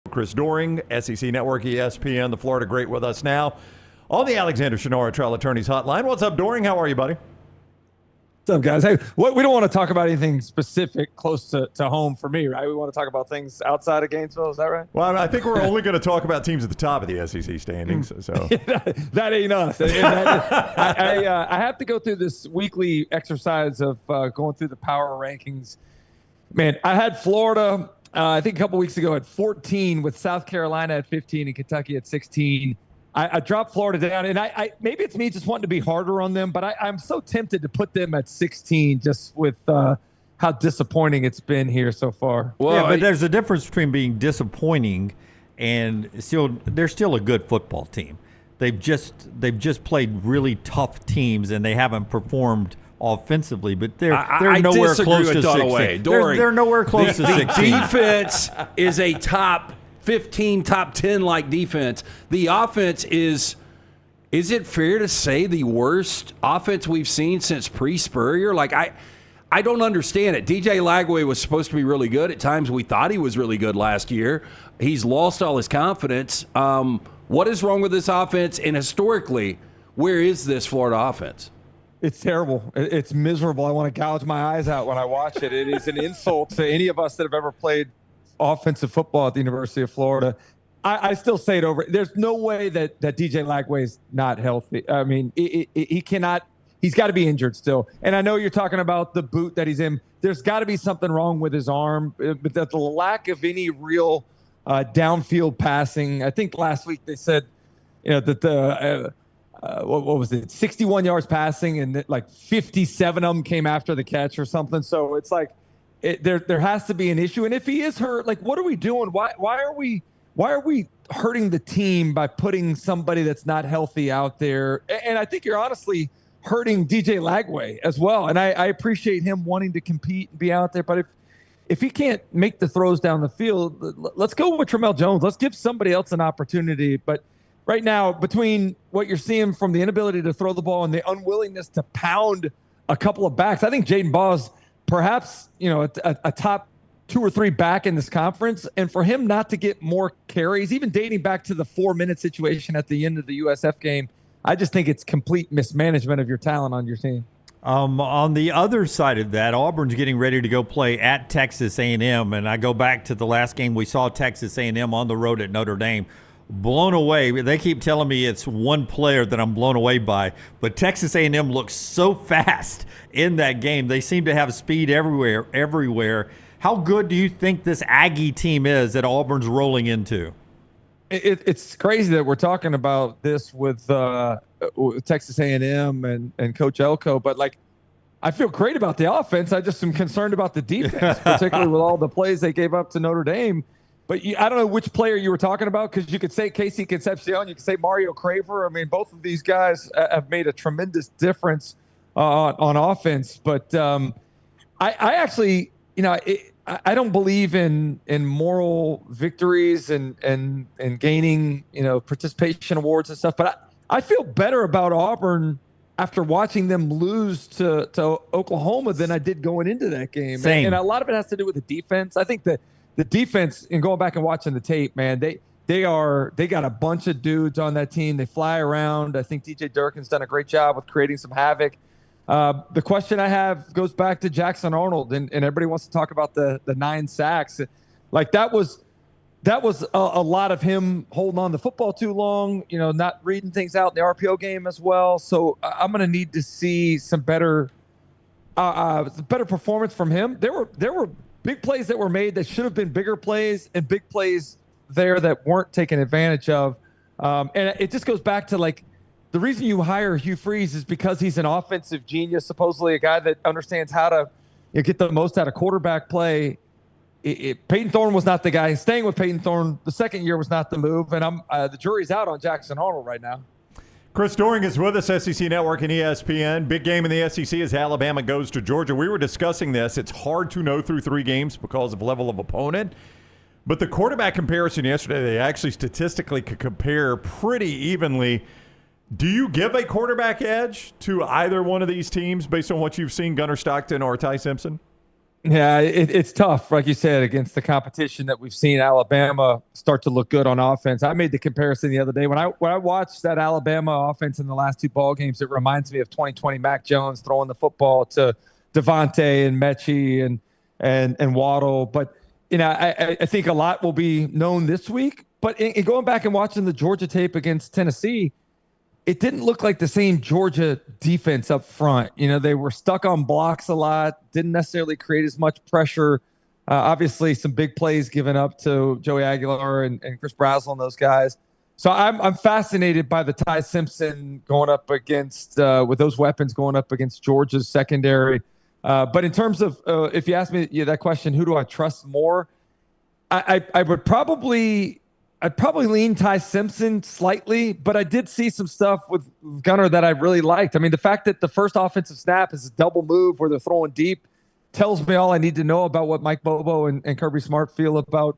Chris Doering, SEC Network, ESPN, the Florida Great with us now on the Alexander Shinora Trial Attorneys Hotline. What's up, Doering? How are you, buddy? What's up, guys? Hey, we don't want to talk about anything specific close to home for me, right? We want to talk about things outside of Gainesville. Is that right? Well, I think we're only going to talk about teams at the top of the SEC standings. So that ain't us. I have to go through this weekly exercise of going through the power rankings. Man, I had Florida, I think a couple weeks ago at 14 with South Carolina at 15 and Kentucky at 16. I dropped Florida down, and I maybe it's me just wanting to be harder on them, but I'm so tempted to put them at 16 just with how disappointing it's been here so far. Well, yeah, but there's a difference between being disappointing and they're still a good football team. They've just played really tough teams, and they haven't performed offensively, but they're nowhere close to 16. They're nowhere close to 16. The defense is a top 15, top 10 like defense. The offense is it fair to say the worst offense we've seen since pre-Spurrier? Like, I don't understand it. DJ Lagway was supposed to be really good. At times we thought he was really good last year. He's lost all his confidence. What is wrong with this offense? And historically, where is this Florida offense? It's terrible. It's miserable. I want to gouge my eyes out when I watch it. It is an insult to any of us that have ever played offensive football at the University of Florida. I still say it over. There's no way that DJ Lagway is not healthy. I mean, he cannot. He's got to be injured still. And I know you're talking about the boot that he's in. There's got to be something wrong with his arm. But the lack of any real downfield passing. I think last week they said, that the what was it? 61 yards passing, and like 57 of them came after the catch or something. So it's like there has to be an issue. And if he is hurt, like, what are we doing? Why are we hurting the team by putting somebody that's not healthy out there? And I think you're honestly hurting DJ Lagway as well. And I appreciate him wanting to compete and be out there, but if he can't make the throws down the field, let's go with Tramel Jones. Let's give somebody else an opportunity. But right now, between what you're seeing from the inability to throw the ball and the unwillingness to pound a couple of backs, I think Jaden Ball's perhaps, a top 2 or 3 back in this conference. And for him not to get more carries, even dating back to the 4-minute situation at the end of the USF game, I just think it's complete mismanagement of your talent on your team. On the other side of that, Auburn's getting ready to go play at Texas A&M. And I go back to the last game we saw Texas A&M on the road at Notre Dame. Blown away. They keep telling me it's one player that I'm blown away by, but Texas A&M looks so fast in that game. They seem to have speed everywhere. How good do you think this Aggie team is that Auburn's rolling into? It's crazy that we're talking about this with Texas A&M and Coach Elko, but like, I feel great about the offense. I just am concerned about the defense, particularly with all the plays they gave up to Notre Dame. But I don't know which player you were talking about, because you could say Casey Concepcion, you could say Mario Craver. I mean, both of these guys have made a tremendous difference on offense. But I actually, I don't believe in moral victories and gaining, participation awards and stuff. But I feel better about Auburn after watching them lose to Oklahoma than I did going into that game. Same. And a lot of it has to do with the defense. I think that the defense, and going back and watching the tape, man, they got a bunch of dudes on that team. They fly around. I think DJ Durkin's done a great job with creating some havoc. The question I have goes back to Jackson Arnold, and everybody wants to talk about the 9 sacks. Like, that was a lot of him holding on to the football too long, not reading things out in the RPO game as well. So I'm going to need to see some better performance from him. There were big plays that were made that should have been bigger plays, and big plays there that weren't taken advantage of. And it just goes back to, like, the reason you hire Hugh Freeze is because he's an offensive genius, supposedly a guy that understands how to get the most out of quarterback play. Peyton Thorne was not the guy. Staying with Peyton Thorne the second year was not the move, and the jury's out on Jackson Arnold right now. Chris Doering is with us, SEC Network and ESPN. Big game in the SEC as Alabama goes to Georgia. We were discussing this. It's hard to know through 3 games because of level of opponent. But the quarterback comparison yesterday, they actually statistically could compare pretty evenly. Do you give a quarterback edge to either one of these teams based on what you've seen, Gunnar Stockton or Ty Simpson? Yeah, it's tough, like you said, against the competition that we've seen Alabama start to look good on offense. I made the comparison the other day when I watched that Alabama offense in the last two ball games. It reminds me of 2020 Mac Jones throwing the football to Devontae and Mechie and Waddle. But I think a lot will be known this week. But in going back and watching the Georgia tape against Tennessee, it didn't look like the same Georgia defense up front. They were stuck on blocks a lot, didn't necessarily create as much pressure. Obviously, some big plays given up to Joey Aguilar and Chris Brazel and those guys. So I'm fascinated by the Ty Simpson going up against, with those weapons going up against Georgia's secondary. But in terms of, if you ask me that question, who do I trust more? I'd probably lean Ty Simpson slightly, but I did see some stuff with Gunner that I really liked. I mean, the fact that the first offensive snap is a double move where they're throwing deep tells me all I need to know about what Mike Bobo and Kirby Smart feel about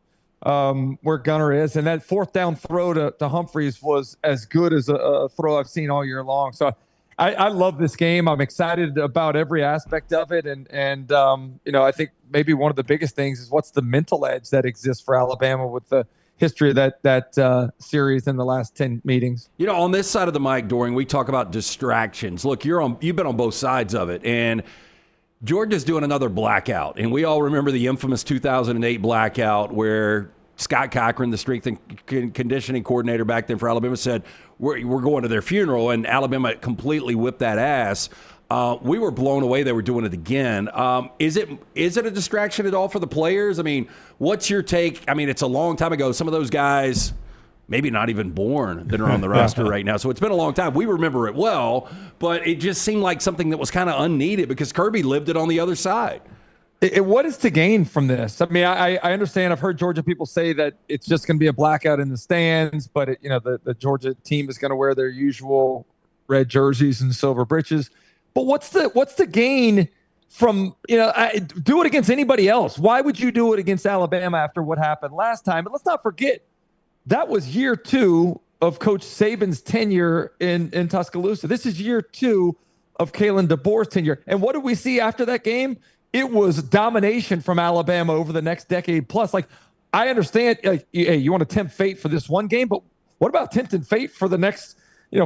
where Gunner is. And that fourth down throw to Humphreys was as good as a throw I've seen all year long. So I love this game. I'm excited about every aspect of it. And I think maybe one of the biggest things is what's the mental edge that exists for Alabama with the history of that series in the last 10 meetings. On this side of the mic, Doering, we talk about distractions. Look, you've been on both sides of it, and Georgia's doing another blackout, and we all remember the infamous 2008 blackout where Scott Cochran, the strength and conditioning coordinator back then for Alabama, said we're going to their funeral, and Alabama completely whipped that ass. We were blown away they were doing it again. Is it a distraction at all for the players? I mean, what's your take? I mean, it's a long time ago. Some of those guys, maybe not even born, that are on the roster right now. So it's been a long time. We remember it well, but it just seemed like something that was kind of unneeded because Kirby lived it on the other side. What is to gain from this? I mean, I understand. I've heard Georgia people say that it's just going to be a blackout in the stands, but the Georgia team is going to wear their usual red jerseys and silver breeches. But what's the gain from, do it against anybody else? Why would you do it against Alabama after what happened last time? And let's not forget, that was year 2 of Coach Saban's tenure in Tuscaloosa. This is year 2 of Kalen DeBoer's tenure. And what did we see after that game? It was domination from Alabama over the next decade plus. Like, I understand, hey, you want to tempt fate for this one game, but what about tempting fate for the next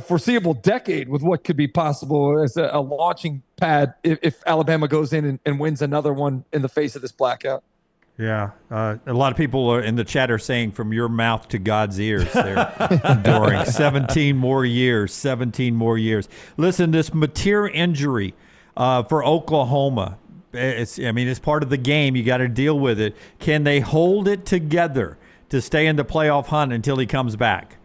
foreseeable decade with what could be possible as a launching pad if Alabama goes in and wins another one in the face of this blackout? Yeah. A lot of people are in the chat are saying from your mouth to God's ears there, Doering. 17 more years. Listen, this Mateer injury for Oklahoma, it's part of the game. You got to deal with it. Can they hold it together to stay in the playoff hunt until he comes back?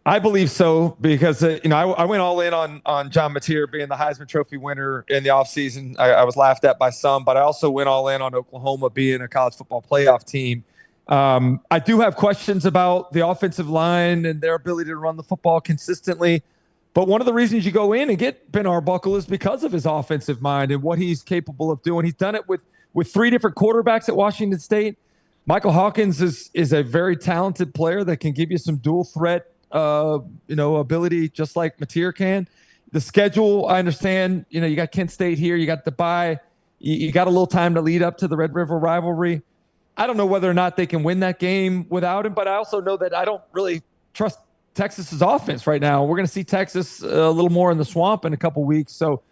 I believe so because, I went all in on John Mateer being the Heisman Trophy winner in the offseason. I was laughed at by some, but I also went all in on Oklahoma being a college football playoff team. I do have questions about the offensive line and their ability to run the football consistently. But one of the reasons you go in and get Ben Arbuckle is because of his offensive mind and what he's capable of doing. He's done it with 3 different quarterbacks at Washington State. Michael Hawkins is a very talented player that can give you some dual threat ability, just like Mateer can. The schedule, I understand, you got Kent State here, you got the bye, you got a little time to lead up to the Red River rivalry. I don't know whether or not they can win that game without him, but I also know that I don't really trust Texas's offense right now. We're going to see Texas a little more in the swamp in a couple weeks. So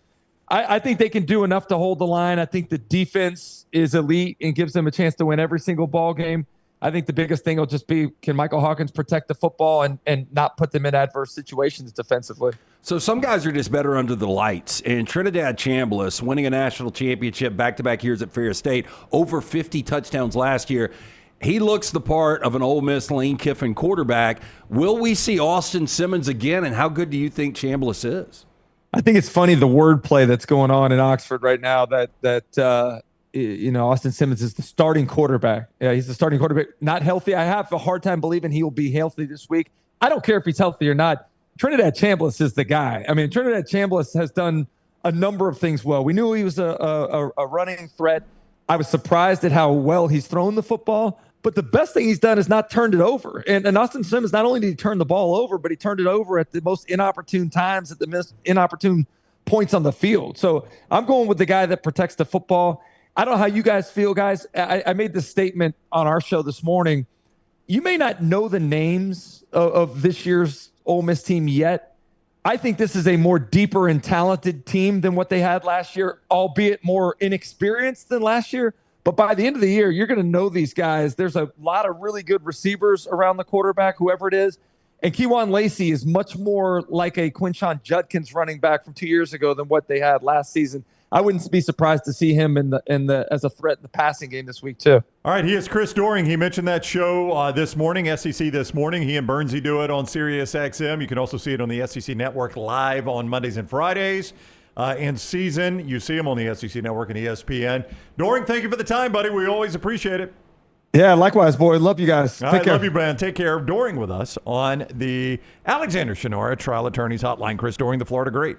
I think they can do enough to hold the line. I think the defense is elite and gives them a chance to win every single ball game. I think the biggest thing will just be, can Michael Hawkins protect the football and not put them in adverse situations defensively? So some guys are just better under the lights. And Trinidad Chambliss, winning a national championship back-to-back years at Ferris State, over 50 touchdowns last year. He looks the part of an Ole Miss Lane Kiffin quarterback. Will we see Austin Simmons again, and how good do you think Chambliss is? I think it's funny the wordplay that's going on in Oxford right now that Austin Simmons is the starting quarterback. Yeah, he's the starting quarterback. Not healthy. I have a hard time believing he will be healthy this week. I don't care if he's healthy or not. Trinidad Chambliss is the guy. I mean, Trinidad Chambliss has done a number of things well. We knew he was a running threat. I was surprised at how well he's thrown the football. But the best thing he's done is not turned it over. And Austin Simmons, not only did he turn the ball over, but he turned it over at the most inopportune times, at the most inopportune points on the field. So I'm going with the guy that protects the football. I don't know how you guys feel, guys. I made this statement on our show this morning. You may not know the names of this year's Ole Miss team yet. I think this is a more deeper and talented team than what they had last year, albeit more inexperienced than last year. But by the end of the year, you're going to know these guys. There's a lot of really good receivers around the quarterback, whoever it is. And Kejuan Lacey is much more like a Quinshon Judkins running back from 2 years ago than what they had last season. I wouldn't be surprised to see him as a threat in the passing game this week too. All right, he is Chris Doering. He mentioned that show this morning, SEC This Morning. He and Bernsey do it on Sirius XM. You can also see it on the SEC Network live on Mondays and Fridays. In season, you see him on the SEC Network and ESPN. Doering, thank you for the time, buddy. We always appreciate it. Yeah, likewise, boy. Love you guys. Take care. Love you, man. Take care. Doering with us on the Alexander Shinora Trial Attorneys Hotline. Chris Doering, the Florida Great.